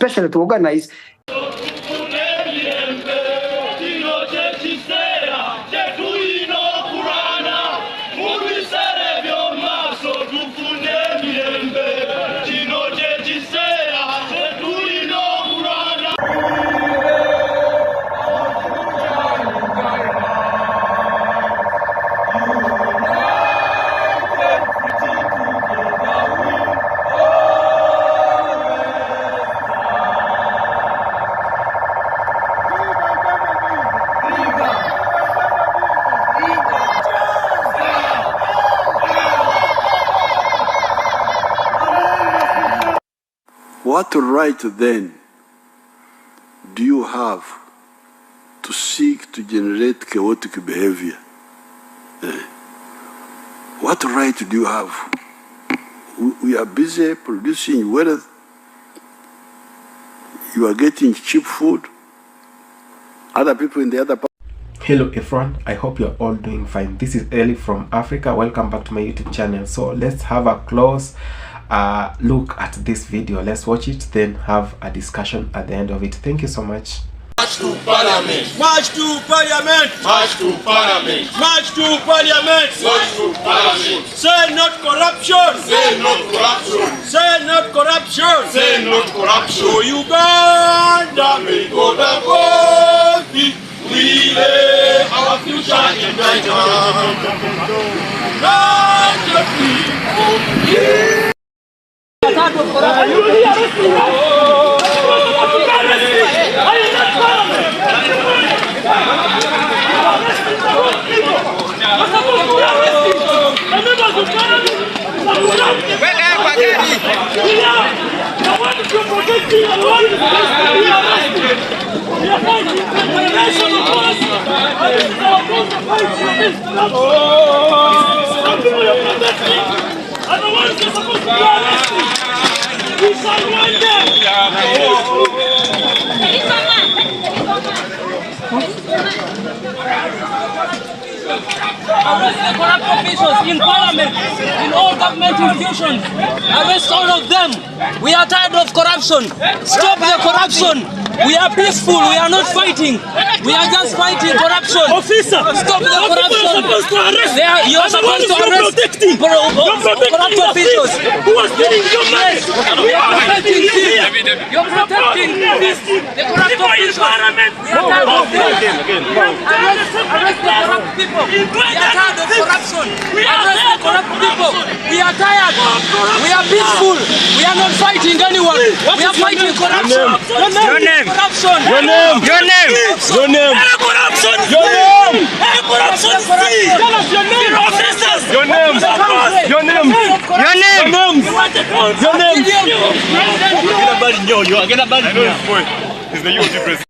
especially to organize. What right then do you have to seek to generate chaotic behavior? What right do you have? We are busy producing wealth. You are getting cheap food. Other people in the other part. Hello everyone, I hope you're all doing fine. This is Eli from Africa. Welcome back to my YouTube channel. So let's have a close look at this video. Let's watch it, then have a discussion at the end of it. Thank you so much. March to Parliament! March to Parliament! March to Parliament! March to Parliament! March to Parliament! Say not corruption! Say not corruption! Say not corruption! Say not corruption! So Uganda may go the body. We lay our future in right hand. Not the people. Arrest the corrupt officials in Parliament, in all government institutions. Arrest all of them. We are tired of corruption. Stop the corruption. We are peaceful. We are not fighting. We are just fighting corruption. Officer, stop the corruption. You are supposed to arrest. Corrupt officials. Who are stealing your money? You're protecting the corrupt officials. We are tired of them. Arrest the corrupt people. We are tired of corruption. Arrest the corrupt people. We are tired. We are peaceful. We are not fighting anyone. We are fighting corruption. Your name. Corruption. Your name. Your name. Your name. Corruption. Your name. Corruption. Tell us your name. Officers. Your name. Your name. Your name. Your name. You are getting bad. I know his point. He's the youth president.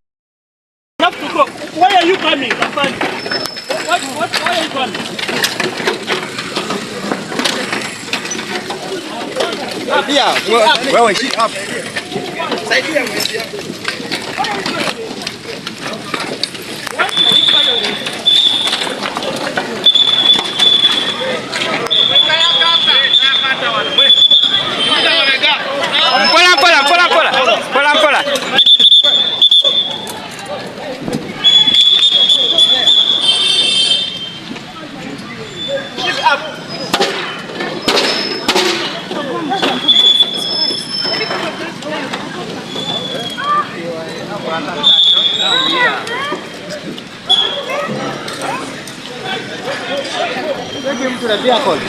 You have to go. Why are you coming? Why are you coming? Yeah, well, she up. Pola. Take him to the vehicle.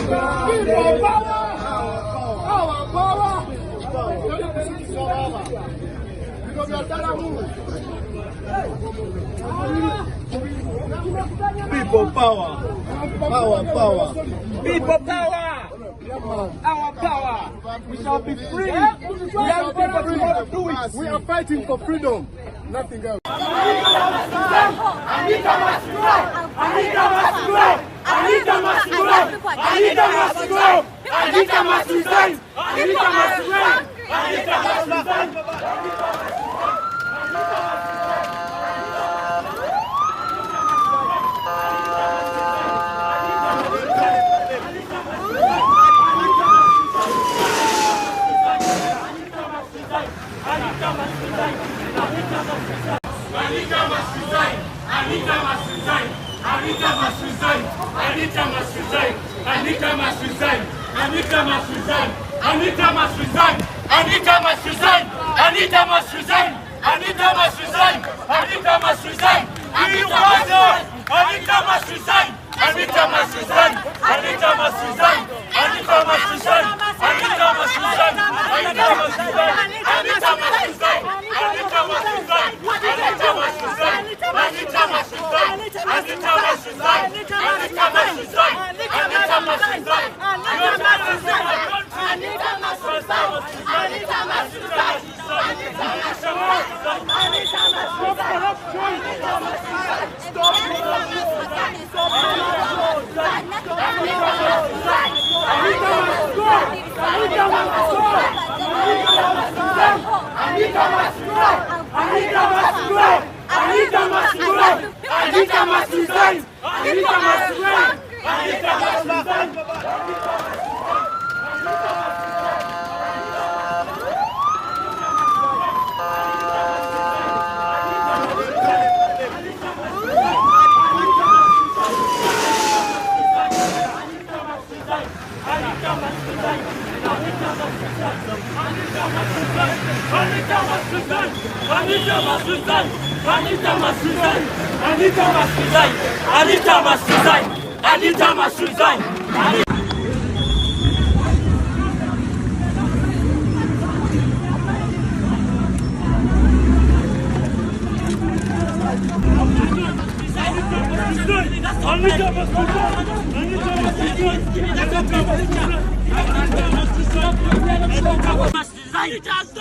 People power. Power, power. People power. Our power. We shall be free. Young people do not do it. We are fighting for freedom. Nothing else.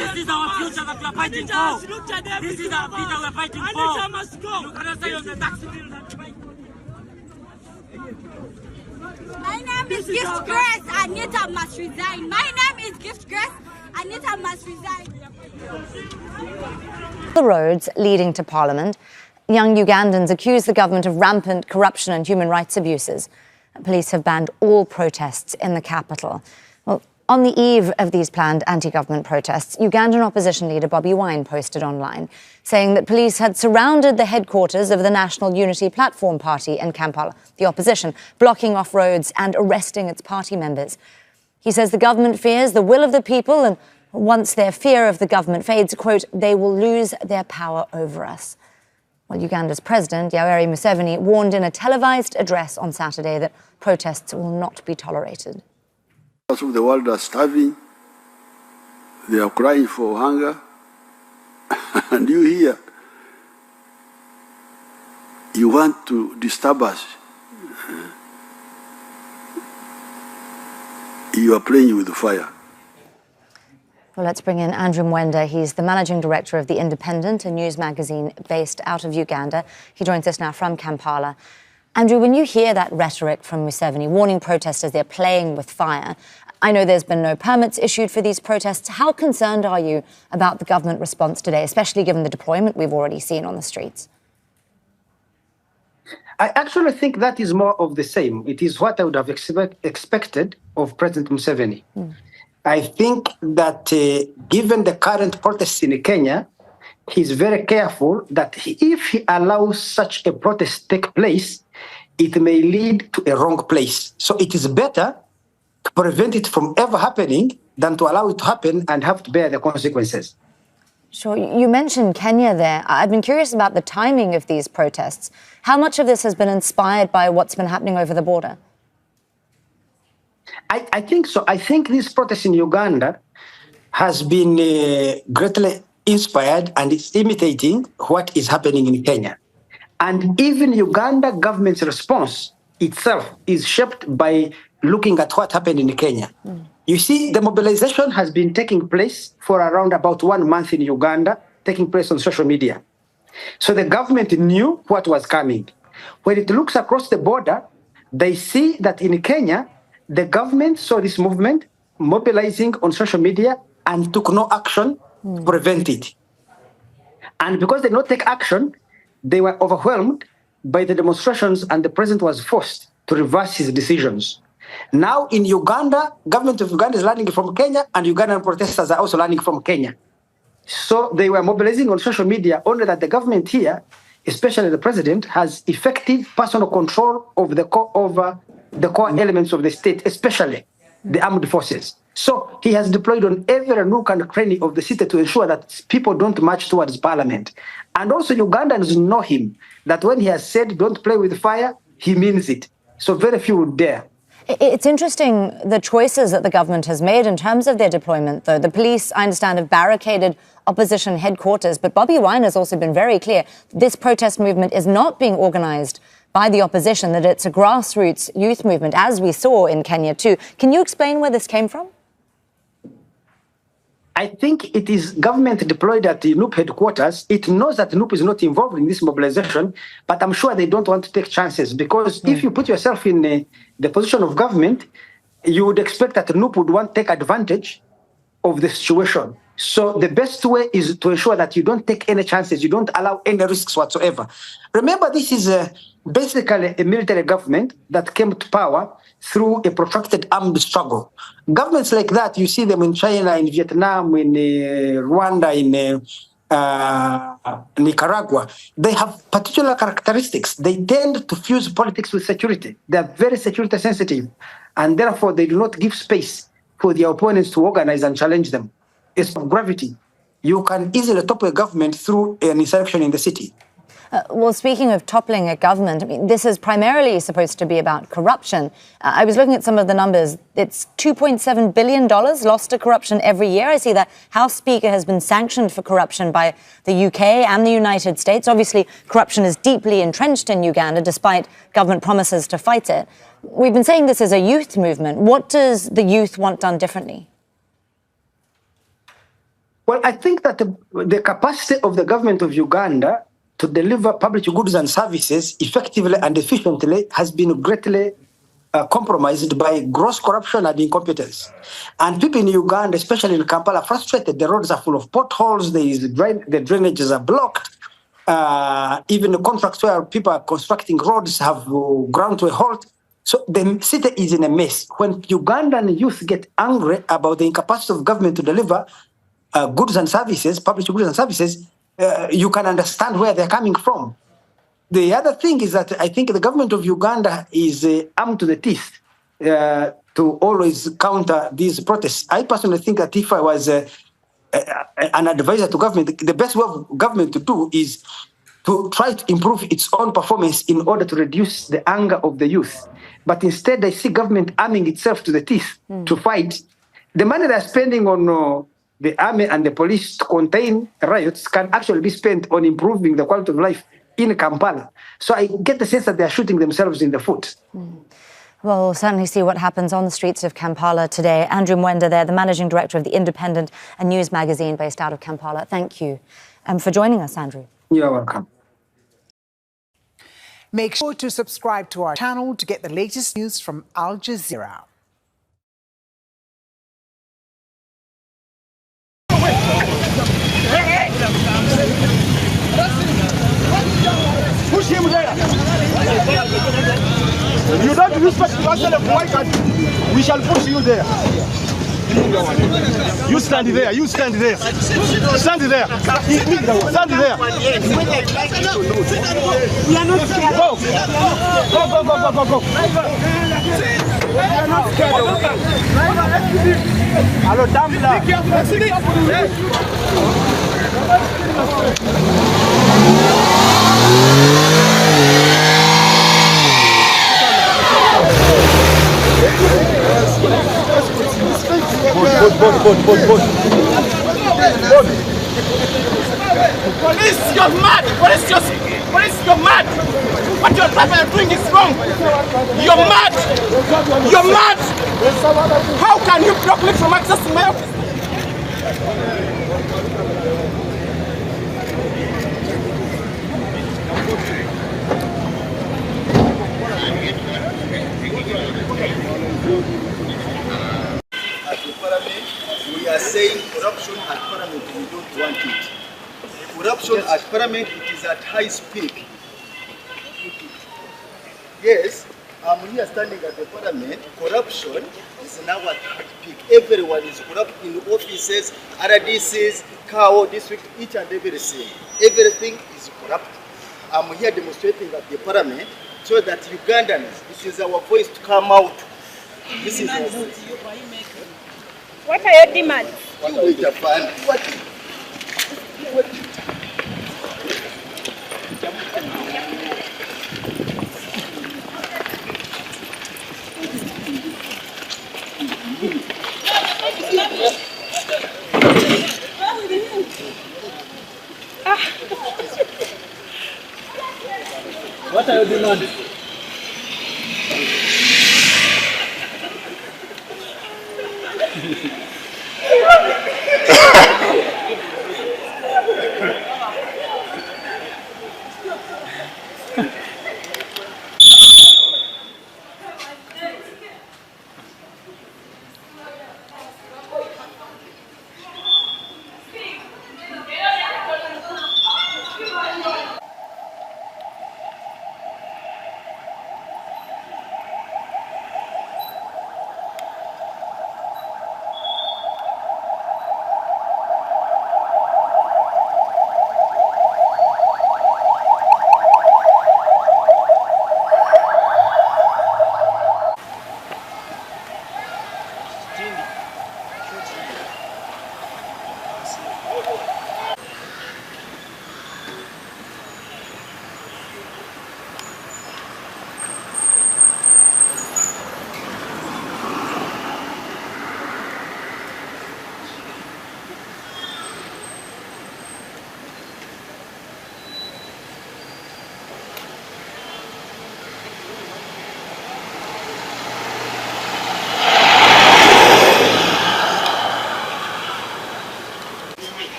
This is our future that we are fighting for. This is our future we are fighting for. Anita must go. You cannot say on the taxi bill that My name is Gift Grace. Anita must resign. My name is Gift Grace. Anita must resign. The roads leading to Parliament, young Ugandans accuse the government of rampant corruption and human rights abuses. Police have banned all protests in the capital. Well, on the eve of these planned anti-government protests, Ugandan opposition leader Bobi Wine posted online, saying that police had surrounded the headquarters of the National Unity Platform Party in Kampala, the opposition, blocking off roads and arresting its party members. He says the government fears the will of the people, and once their fear of the government fades, quote, they will lose their power over us. Well, Uganda's president, Yoweri Museveni, warned in a televised address on Saturday that protests will not be tolerated. Parts of the world are starving, they are crying for hunger, and you here, you want to disturb us. You are playing with the fire. Well, let's bring in Andrew Mwenda. He's the managing director of The Independent, a news magazine based out of Uganda. He joins us now from Kampala. Andrew, when you hear that rhetoric from Museveni, warning protesters they're playing with fire, I know there's been no permits issued for these protests. How concerned are you about the government response today, especially given the deployment we've already seen on the streets? I actually think that is more of the same. It is what I would have expected of President Museveni. I think that given the current protests in Kenya, he's very careful that if he allows such a protest to take place, it may lead to a wrong place. So it is better to prevent it from ever happening than to allow it to happen and have to bear the consequences. Sure. You mentioned Kenya there. I've been curious about the timing of these protests. How much of this has been inspired by what's been happening over the border? I think so. I think this protest in Uganda has been greatly inspired and it's imitating what is happening in Kenya. And even Uganda government's response itself is shaped by looking at what happened in Kenya. You see, the mobilization has been taking place for around about 1 month in Uganda, taking place on social media. So the government knew what was coming. When it looks across the border, they see that in Kenya, the government saw this movement mobilizing on social media and took no action to prevent it. And because they did not take action, they were overwhelmed by the demonstrations and the president was forced to reverse his decisions. Now in Uganda, government of Uganda is learning from Kenya and Ugandan protesters are also learning from Kenya. So they were mobilizing on social media, only that the government here, especially the president, has effective personal control of the core elements of the state, especially the armed forces. So he has deployed on every nook and cranny of the city to ensure that people don't march towards parliament. And also Ugandans know him, that when he has said don't play with fire, he means it. So very few would dare. It's interesting the choices that the government has made in terms of their deployment, though. The police, I understand, have barricaded opposition headquarters, but Bobi Wine has also been very clear this protest movement is not being organised by the opposition, that it's a grassroots youth movement, as we saw in Kenya too. Can you explain where this came from? I think it is government deployed at the NUP headquarters. It knows that NUP is not involved in this mobilization, but I'm sure they don't want to take chances because if you put yourself in the position of government, you would expect that NUP would want to take advantage of the situation. So the best way is to ensure that you don't take any chances, you don't allow any risks whatsoever. Remember, this is basically a military government that came to power through a protracted armed struggle. Governments like that, you see them in China, in Vietnam, in Rwanda, in Nicaragua. They have particular characteristics. They tend to fuse politics with security. They are very security sensitive, and therefore they do not give space for their opponents to organize and challenge them. It's of gravity. You can easily topple a government through an insurrection in the city. Well, speaking of toppling a government, I mean, this is primarily supposed to be about corruption. I was looking at some of the numbers. It's $2.7 billion lost to corruption every year. I see that House Speaker has been sanctioned for corruption by the UK and the United States. Obviously, corruption is deeply entrenched in Uganda, despite government promises to fight it. We've been saying this is a youth movement. What does the youth want done differently? Well, I think that the capacity of the government of Uganda to deliver public goods and services effectively and efficiently has been greatly compromised by gross corruption and incompetence. And people in Uganda, especially in Kampala, are frustrated. The roads are full of potholes, the drainages are blocked. Even the contracts where people are constructing roads have ground to a halt. So the city is in a mess. When Ugandan youth get angry about the incapacity of government to deliver goods and services, public goods and services, you can understand where they're coming from. The other thing is that I think the government of Uganda is armed to the teeth to always counter these protests. I personally think that if I was an advisor to government, the best way of government to do is to try to improve its own performance in order to reduce the anger of the youth. But instead, I see government arming itself to the teeth to fight. The money they're spending on the army and the police to contain riots can actually be spent on improving the quality of life in Kampala. So I get the sense that they're shooting themselves in the foot. Well, we'll certainly see what happens on the streets of Kampala today. Andrew Mwenda there, the managing director of The Independent, a news magazine based out of Kampala. Thank you for joining us, Andrew. You're welcome. Make sure to subscribe to our channel to get the latest news from Al Jazeera. Push him there. You don't respect yourself, why can't you? We shall push you there. You stand there, you stand there. Stand there. Stand there. We are not scared. Go. Go, go, go, go, go, go. We are not scared. Hello, damn. Be careful. Police, you're mad! Police, you're mad! What your driver is doing is wrong! You're mad! You're mad! How can you block me from accessing my office? At the Parliament, we are saying corruption at Parliament, we don't want it. Corruption at Parliament, it is at high speed. Yes, I'm here standing at the Parliament. Corruption is now at high peak. Everyone is corrupt in the offices, RDCs, CAO, district, each and everything. Everything is corrupt. I'm here demonstrating at the Parliament so that Ugandans, this is our voice to come out. This is our voice. What are your demands? What are your demands?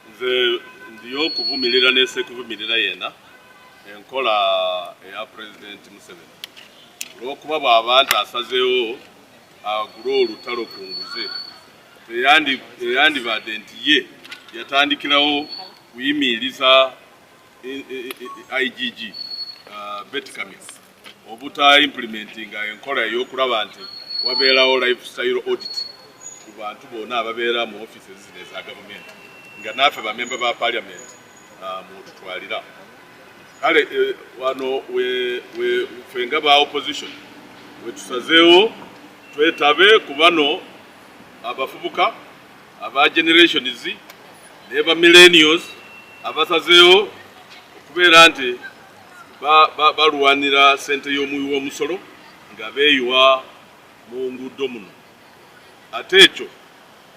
Nze ndiyo kuvumirira nese kuvumirira yena enkola ya President Museveni olwokuba bw'abantu asazeewo agula olutalo ku nguze eyandibadde nti ye yatandikirawo kuyimiriza IGG Betkaming obuta implementinga enkola y'okulaba nti wabeerawo lifestyle audit ku bantu bonna ababeera mu offices za government nga naffe bamemba ba parliament mututwalira kale wano fenga ba opposition wetusazeewo twetabe ku bano abafubuka aba generations neba millennials abasazeewo okubeera nti balwanira sente y'omuwi w'omusolo nga beeyiwa mu nguudo muno. Ate ekyo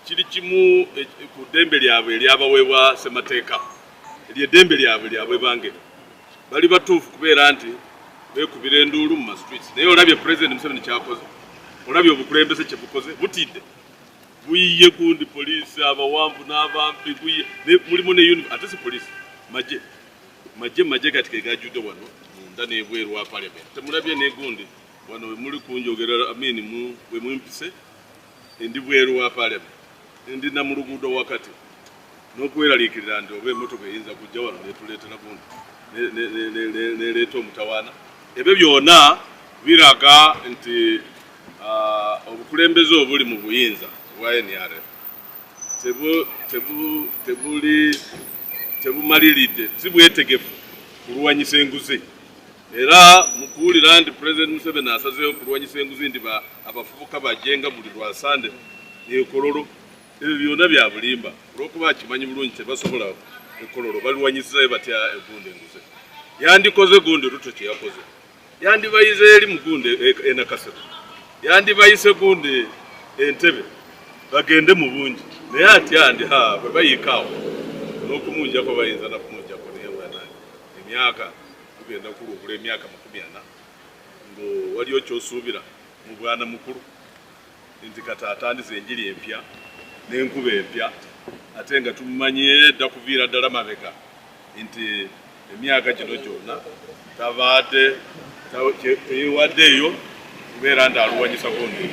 kiri kimu ku ddembe lyabwe eryabaweebwa ssemateeka, ery'eddembe lyabwe lyabwe bange. Bali batuufu kubeera nti beekubira enduulu mu streets. Naye olabye President Museveni kyakoze, olabye obukulembeze kye bukoze, butidde buyiye gundi poliisi abawanvu n'abampi mulimu ne ate si poliisi majje kati ke gajjudde wano munda n'ebweru wa parliament. Temulabye ne gundi wano we muli kunjogera we mumpise ndi bweru wa parliament ndi na mu luguudo wakati n'okweraliikirira nti oba emmotoka eyinza kujja wano netuleetera gundi neleeta omutawaana. Ebyo byonna biraga nti obukulembeze obuli mu buyinza bwa NRM tebumaliridde, si bwetegefu kulwanyisa enguzi. Era mu kuwulira nti President Museveni asazeewo kulwanyisa enguzi nti abafubuka bajenga buli lwasande ekololo, ebyo byonna bya bulimba olw'okuba akimanyi bulungi tebasobola ekololo balwanyisa batya egundi enguzi. Yandikoze gundi Ruto kye yakoze, yandibayize eri mu gundi enakasero, yandibayise gundi Entebbe bagende mu bungi, naye atya ndi bwe bayikaawo n'okumunjako bayinza nakumunjako naye wana emyaka tugenda kulugula emyaka 40 ngo waliyo kyosuubira mu bwana mukulu nti kata atandize enjiri empya n'enkuba empya ate nga tumumanyire dda kuviira ddala mabega nti emyaka gino gyonna tabaadde teyewaddeeyo kubeera nti aluwanyisa gundi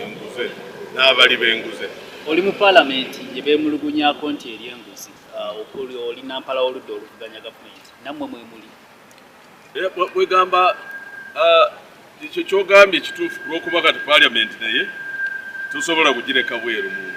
enguze n'abali b'enguze. Oli mu palamenti gye beemulugunyako nti eri enguzi oli nampala oludda oluvuganya gavumenti nammwe mwe muli. Wegamba ekyo kyogambye kituufu lw'okuba kati palamenti naye tosobola kugireka bweru mu